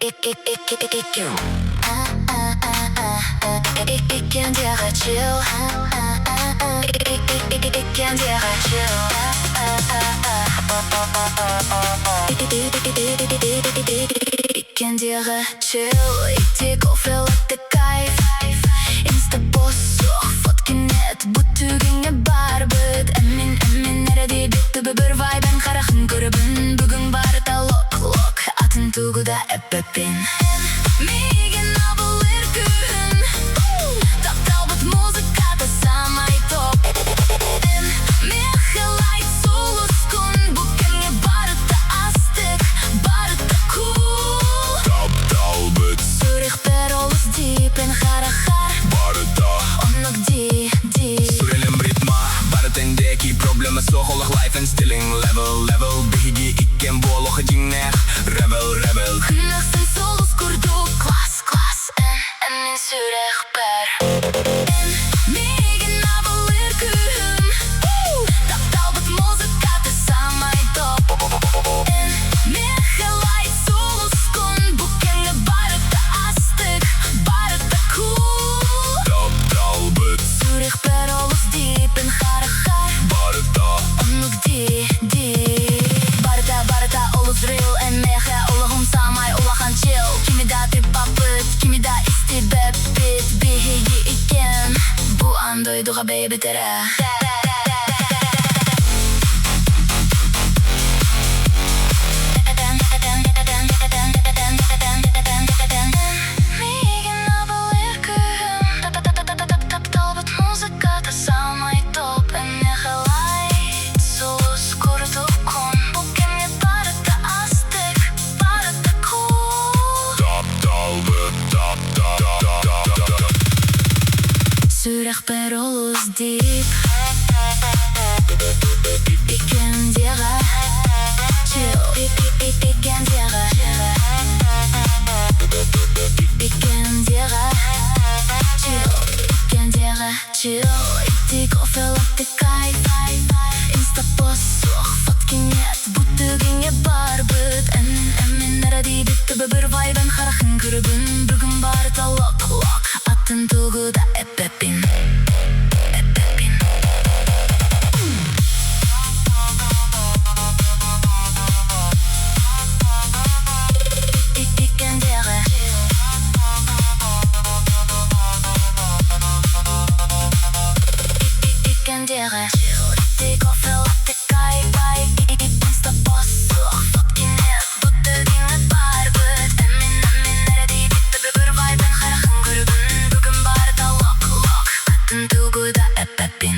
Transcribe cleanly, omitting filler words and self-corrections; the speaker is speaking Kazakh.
Я хочу. Я хочу. Я хочу. Иди кофе, латте, кайф. Инста-пост, фотки нет, бүтігіңе бар бүт. Әмин, әрәде бетті бір вайбен қарақын көрібін. Бүгін бары та лок, атын туғыда әппәппен. Меген абыл үркін, тапталбыт музыката самай топ. Мехалайт солус күн, бүкінге бары та астық, бары та кул. Тапталбыт Сурих перолус дипен харахар, бары та онық ди. Сурелем ритма, бары тендеки проблема соғылық life and stealing level. Бігі иккен болуғы диннех, rebel. Күнақсын солус күрді, класс. Әмін сүрек бәр. Меген абыл үркін, тапталбыт музыкаты самай топ. Мехалайт солус күн, бүкінге бары та астық, бары та кул. Тапталбыт Сурих перолус дипен харахар, бары та онық ди. Бары та олус real, меха олығым самай олахан chill. Кимида трип-папыт, кимида исти бәппит. Бігігі икен, бұ андойдуға бейбітері. Меген абыл үркін, тапталбыт музыката самай топ. Мехалайт солус күрді күн, бүкінге бары та астық, бары та кул. Тапталбыт Сүрек перолус дип, икендеға chill. Икендеға chill. Иди кофе, латте, кайф. Инста-пост, фотки нет, бүтігіңе бар бүт. Әмін әрәде бетті бір вайбен қарақын көрібін. Бүгін бары та лок, атын туғыда әппәппен. Иди кофе, латте, кайф. Инста-пост, фотки нет, бүтігіңе бар бүт. Әмін әрәде бетті бір вайбен қарақын көрібін. Бүгін бары та лок, атын туғыда әппәппен.